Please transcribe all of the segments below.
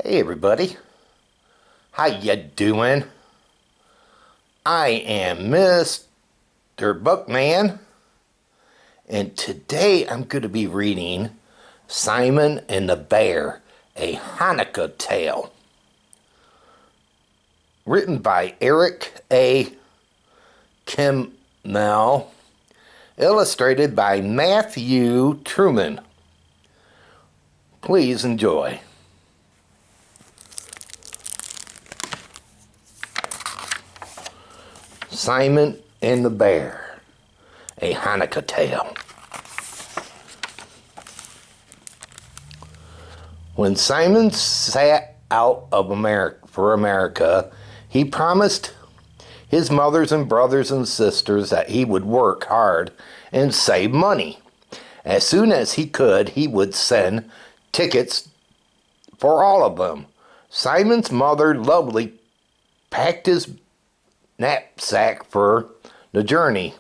Hey everybody, how you doing? I am Mr. Bookman, and today I'm going to be reading Simon and the Bear, a Hanukkah tale, written by Eric A. Kimmel, illustrated by Matthew Trurman. Please enjoy. Simon and the Bear, a Hanukkah tale. When Simon set out for America, he promised his mothers and brothers and sisters that he would work hard and save money. As soon as he could, he would send tickets for all of them. Simon's mother, Lovely, packed his knapsack for the journey.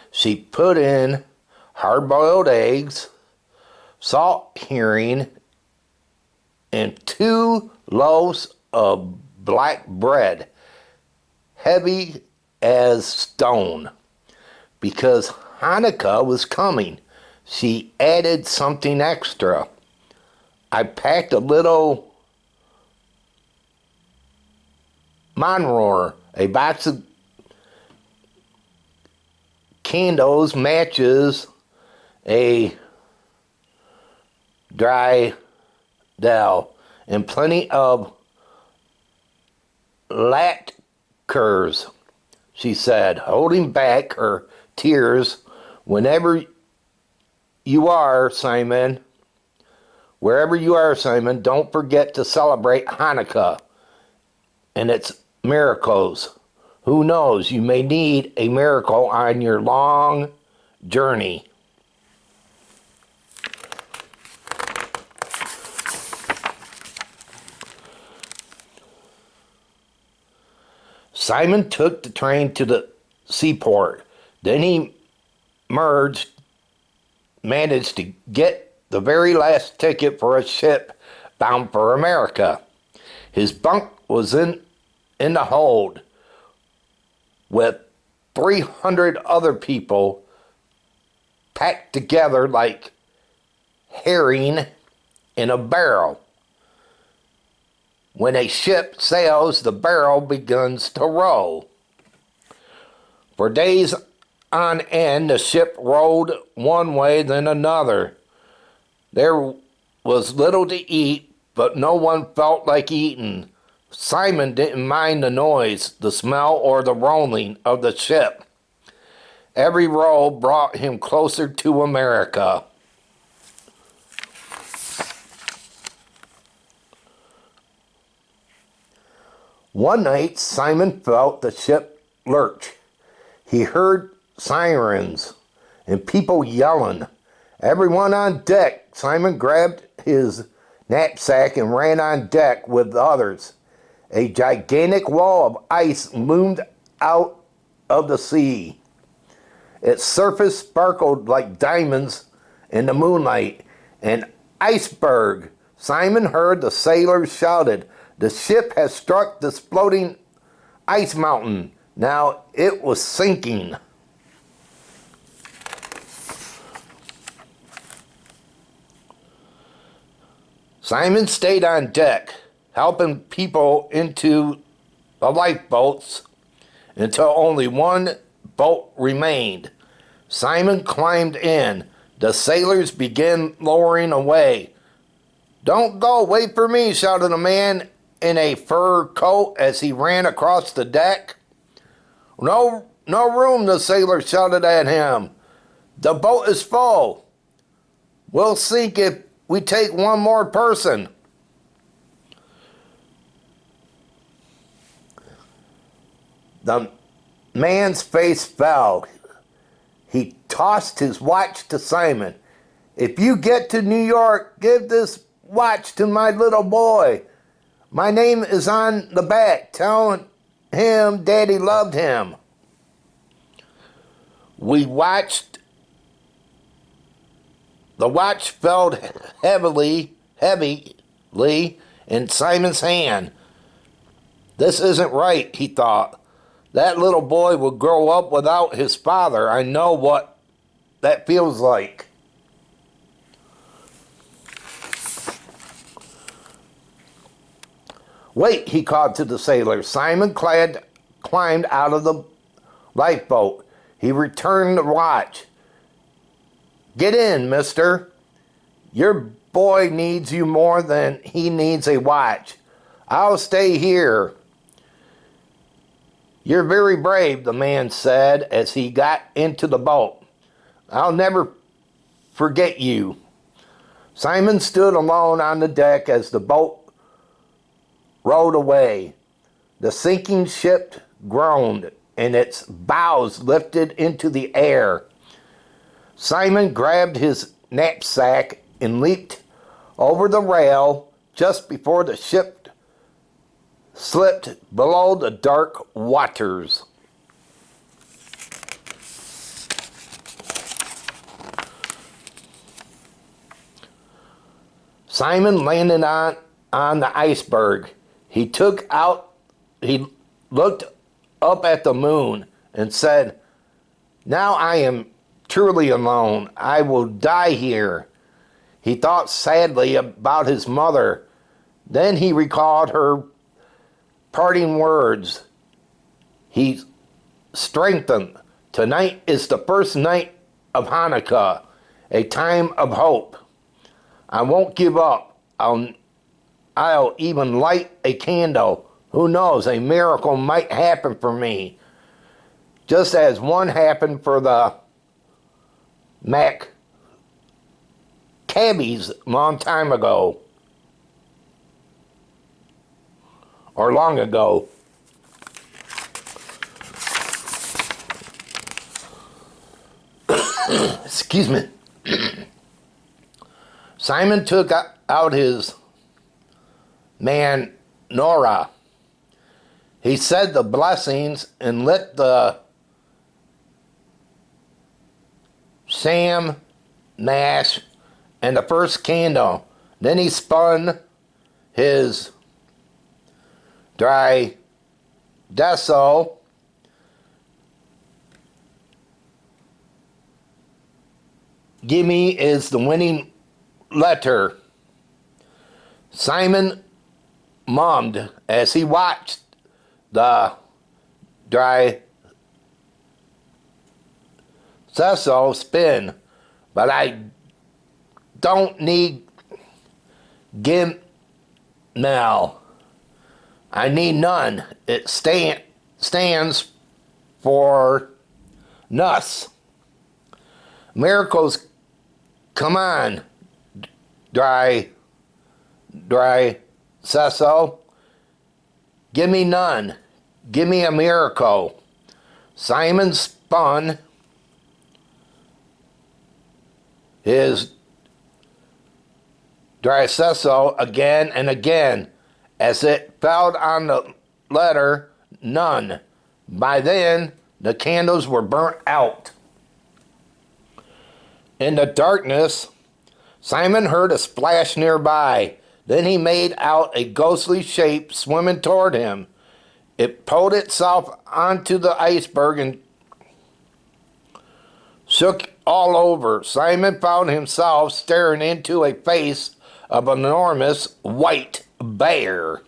She put in hard-boiled eggs, salt herring, and 2 loaves of black bread, heavy as stone. Because Hanukkah was coming, she added something extra. I packed a little menorah, a box of candles, matches, a dry dowel, and plenty of latkes, she said, holding back her tears. Wherever you are, Simon, don't forget to celebrate Hanukkah and its miracles. Who knows, you may need a miracle on your long journey. Simon took the train to the seaport. Then he managed to get the very last ticket for a ship bound for America. His bunk was in the hold with 300 other people packed together like herring in a barrel. When a ship sails, the barrel begins to roll. For days on end, the ship rolled one way then another. There was little to eat, but no one felt like eating. Simon didn't mind the noise, the smell, or the rolling of the ship. Every roll brought him closer to America. One night, Simon felt the ship lurch. He heard sirens and people yelling. Everyone on deck. Simon grabbed his knapsack and ran on deck with the others. A gigantic wall of ice loomed out of the sea. Its surface sparkled like diamonds in the moonlight. An iceberg. Simon heard the sailors shouted, "The ship has struck this floating ice mountain." Now it was sinking. Simon stayed on deck, helping people into the lifeboats until only one boat remained. Simon climbed in. The sailors began lowering away. "Don't go, wait for me," shouted a man in a fur coat as he ran across the deck. No room," the sailor shouted at him. "The boat is full. We'll sink if we take one more person." The man's face fell. He tossed his watch to Simon. "If you get to New York, give this watch to my little boy. My name is on the back. Tell him Daddy loved him." We watched. The watch fell heavily in Simon's hand. This isn't right, he thought. That little boy will grow up without his father. I know what that feels like. Wait, he called to the sailor. Simon climbed out of the lifeboat. He returned the watch. Get in, mister. Your boy needs you more than he needs a watch. I'll stay here. You're very brave, the man said as he got into the boat. I'll never forget you. Simon stood alone on the deck as the boat rowed away. The sinking ship groaned and its bows lifted into the air. Simon grabbed his knapsack and leaped over the rail just before the ship slipped below the dark waters. Simon landed on the iceberg. He looked up at the moon and said, now I am truly alone. I will die here. He thought sadly about his mother. Then he recalled her parting words. He strengthened. Tonight is the first night of Hanukkah, a time of hope. I won't give up. I'll even light a candle. Who knows, a miracle might happen for me, just as one happened for the Maccabees a long time ago. Or long ago. Excuse me. Simon took out his menorah. He said the blessings and lit the sham mash and the first candle. Then he spun his dry deso Gimme is the winning letter. Simon mummed as he watched the dry deso spin. But I don't need Kimmel. I need none. It stands for Nuss. Miracles, come on, dry Cecil. Give me none. Give me a miracle. Simon spun his dry Cecil again and again as it fell on the letter none. By then, the candles were burnt out. In the darkness, Simon heard a splash nearby. Then he made out a ghostly shape swimming toward him. It pulled itself onto the iceberg and shook all over. Simon found himself staring into a face of an enormous white bear.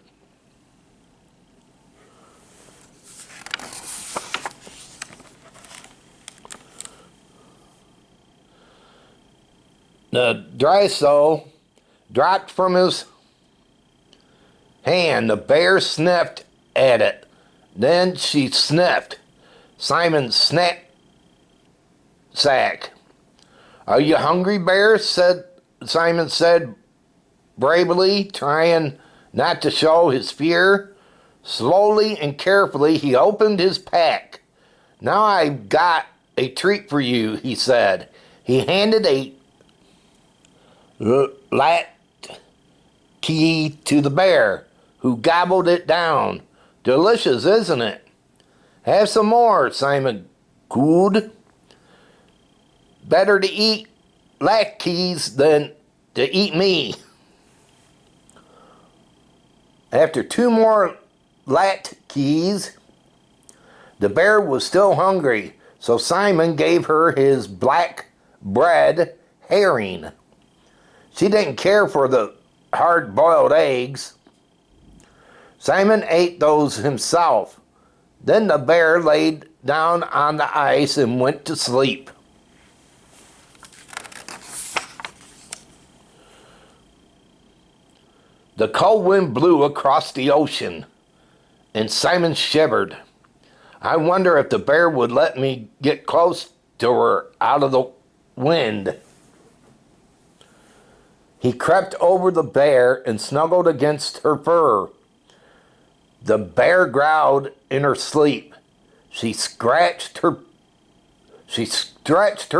The dry soul dropped from his hand. The bear sniffed at it. Then she sniffed Simon's knapsack. Are you hungry, bear? Simon said bravely, trying not to show his fear. Slowly and carefully, he opened his pack. Now I've got a treat for you, he said. He handed a lat key to the bear, who gobbled it down. Delicious, isn't it? Have some more, Simon cooed. Better to eat latkes than to eat me. After 2 more latkes, the bear was still hungry, so Simon gave her his black bread herring. She didn't care for the hard-boiled eggs. Simon ate those himself. Then the bear laid down on the ice and went to sleep. The cold wind blew across the ocean, and Simon shivered. I wonder if the bear would let me get close to her out of the wind. He crept over the bear and snuggled against her fur. The bear growled in her sleep. She stretched her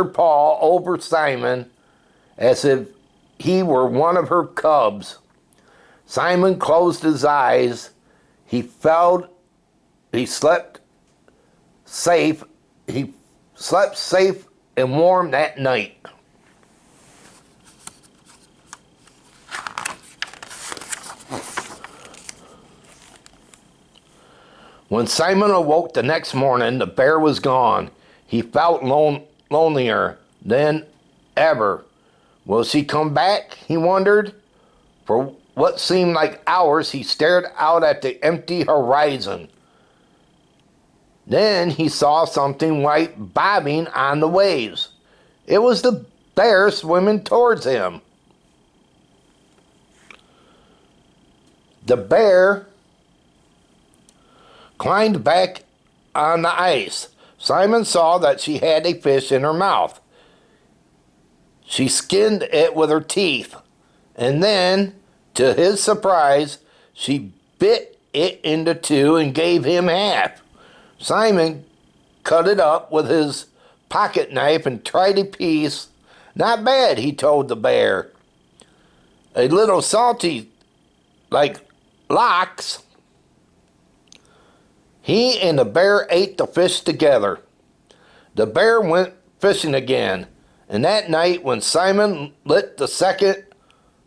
paw over Simon as if he were one of her cubs. Simon closed his eyes. He slept safe. He slept safe and warm that night. When Simon awoke the next morning, the bear was gone. He felt lonelier than ever. Will she come back? He wondered. For what seemed like hours, he stared out at the empty horizon. Then he saw something white bobbing on the waves. It was the bear swimming towards him. The bear climbed back on the ice. Simon saw that she had a fish in her mouth. She skinned it with her teeth, and then, to his surprise, she bit it into 2 and gave him half. Simon cut it up with his pocket knife and tried a piece. Not bad, he told the bear. A little salty, like lox. He and the bear ate the fish together. The bear went fishing again, and that night when Simon lit the second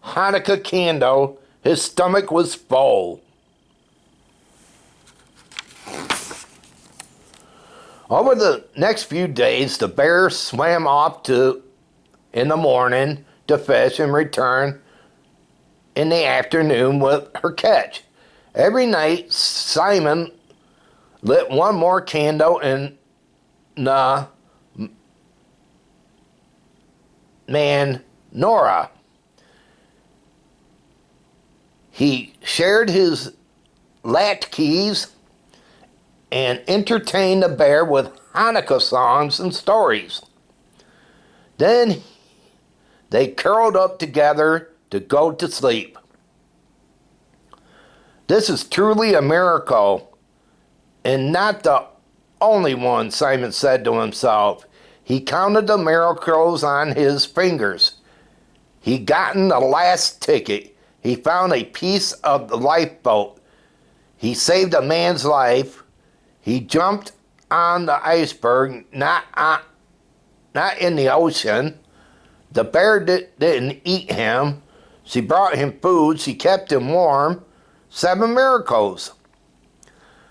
Hanukkah candle, his stomach was full. Over the next few days, the bear swam off in the morning to fish and returned in the afternoon with her catch. Every night, Simon lit one more candle in the menorah. He shared his latkes and entertained the bear with Hanukkah songs and stories. Then they curled up together to go to sleep. This is truly a miracle, and not the only one, Simon said to himself. He counted the miracles on his fingers. He'd gotten the last ticket. He found a piece of the lifeboat. He saved a man's life. He jumped on the iceberg, not in the ocean. The bear didn't eat him. She brought him food. She kept him warm. 7 miracles.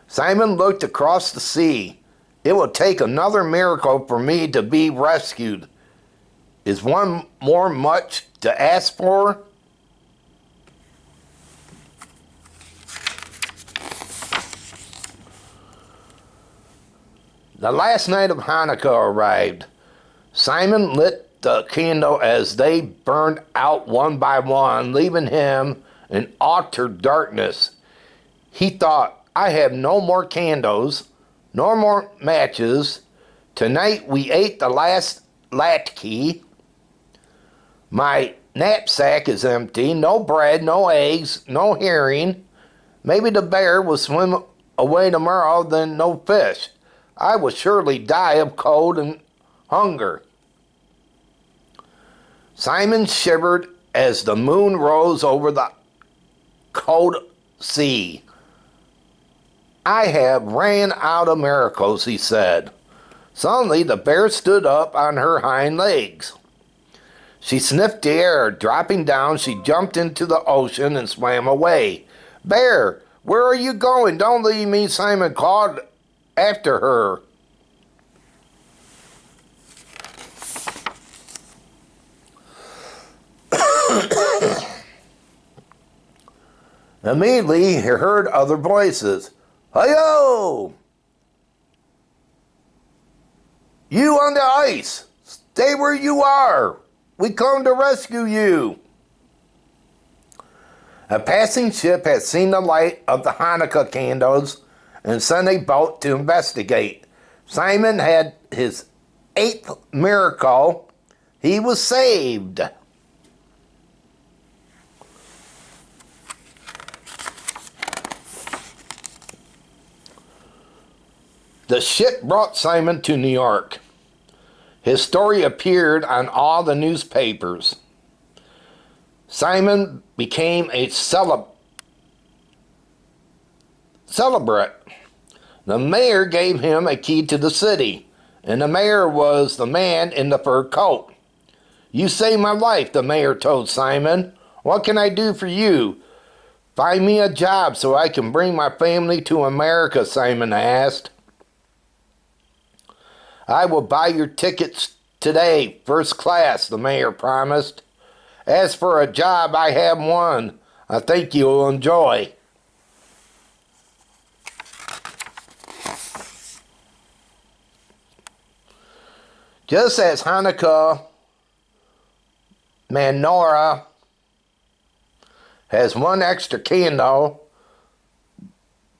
Simon looked across the sea. It will take another miracle for me to be rescued. Is one more much to ask for? The last night of Hanukkah arrived. Simon lit the candle as they burned out one by one, leaving him in utter darkness. He thought, I have no more candles, no more matches. Tonight we ate the last latke. My knapsack is empty, no bread, no eggs, no herring. Maybe the bear will swim away tomorrow, then no fish. I will surely die of cold and hunger. Simon shivered as the moon rose over the cold sea. I have ran out of miracles, he said. Suddenly the bear stood up on her hind legs. She sniffed the air. Dropping down, she jumped into the ocean and swam away. Bear, where are you going? Don't leave me, Simon called after her. Immediately, he heard other voices. Hi-yo! You on the ice! Stay where you are! We come to rescue you! A passing ship had seen the light of the Hanukkah candles and sent a boat to investigate. Simon had his 8th miracle. He was saved. The ship brought Simon to New York. His story appeared on all the newspapers. Simon became a celebrant. The mayor gave him a key to the city, and the mayor was the man in the fur coat. You saved my life, the mayor told Simon. What can I do for you? Find me a job so I can bring my family to America, Simon asked. I will buy your tickets today, first class, the mayor promised. As for a job, I have one I think you will enjoy. Just as Hanukkah menorah has one extra candle,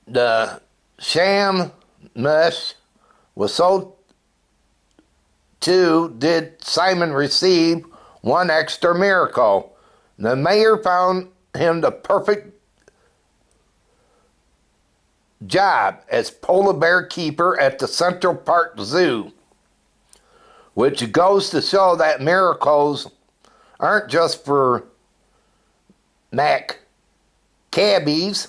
the sham mesh was so too did Simon receive one extra miracle. The mayor found him the perfect job as polar bear keeper at the Central Park Zoo, which goes to show that miracles aren't just for Mac cabbies.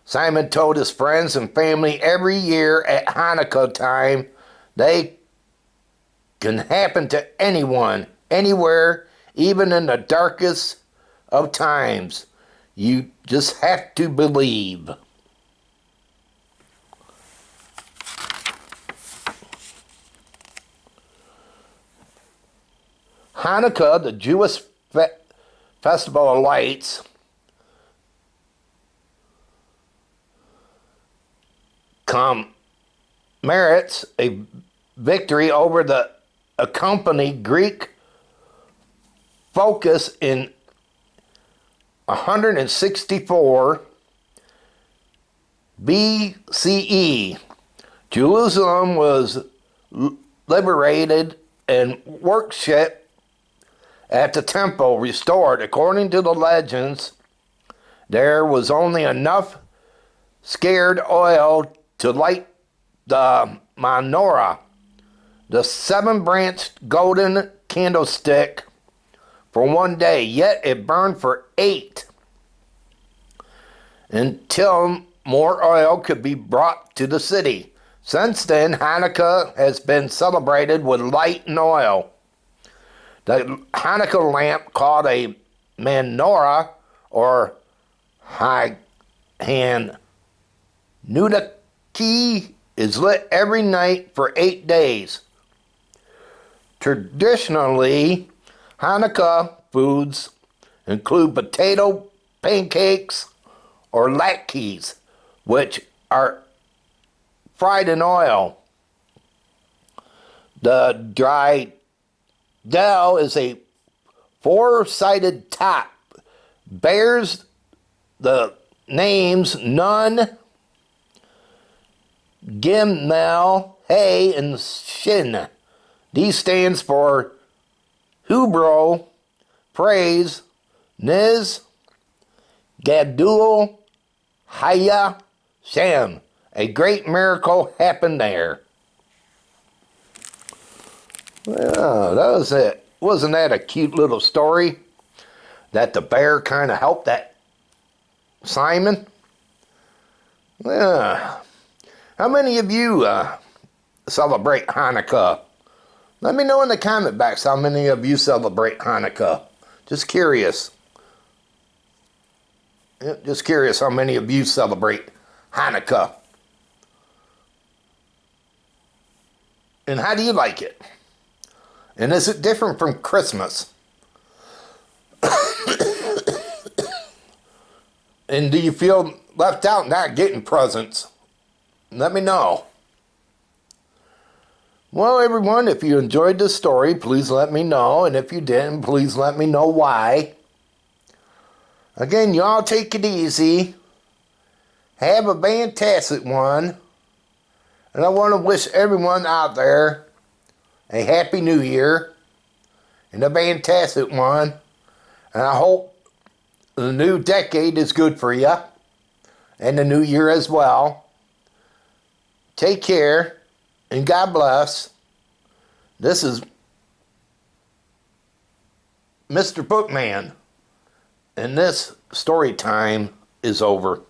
Simon told his friends and family every year at Hanukkah time they can happen to anyone, anywhere, even in the darkest of times. You just have to believe. Hanukkah, the Jewish festival of lights, commemorates a victory over the accompanied Greek focus in 164 BCE. Jerusalem was liberated and worship at the temple restored. According to the legends, there was only enough scared oil to light the menorah, the 7-branched golden candlestick, for one day, yet it burned for 8 until more oil could be brought to the city. Since then, Hanukkah has been celebrated with light and oil. The Hanukkah lamp, called a menorah or Hanukkah, is lit every night for 8 days. Traditionally, Hanukkah foods include potato pancakes or latkes, which are fried in oil. The dry dough is a 4-sided top, bears the names Nun, Kimmel, Hey, and Shin. These stands for Hebrew, praise, Niz, Gadul, Haya, Shem. A great miracle happened there. Well, that was it. Wasn't that a cute little story? That the bear kind of helped that Simon? Yeah. How many of you celebrate Hanukkah? Let me know in the comment box how many of you celebrate Hanukkah. Just curious. Just curious how many of you celebrate Hanukkah. And how do you like it? And is it different from Christmas? And do you feel left out not getting presents? Let me know. Well, everyone, if you enjoyed this story, please let me know. And if you didn't, please let me know why. Again, y'all take it easy. Have a fantastic one. And I want to wish everyone out there a Happy New Year and a fantastic one. And I hope the new decade is good for you and the new year as well. Take care and God bless. This is Mr. Bookman, and this story time is over.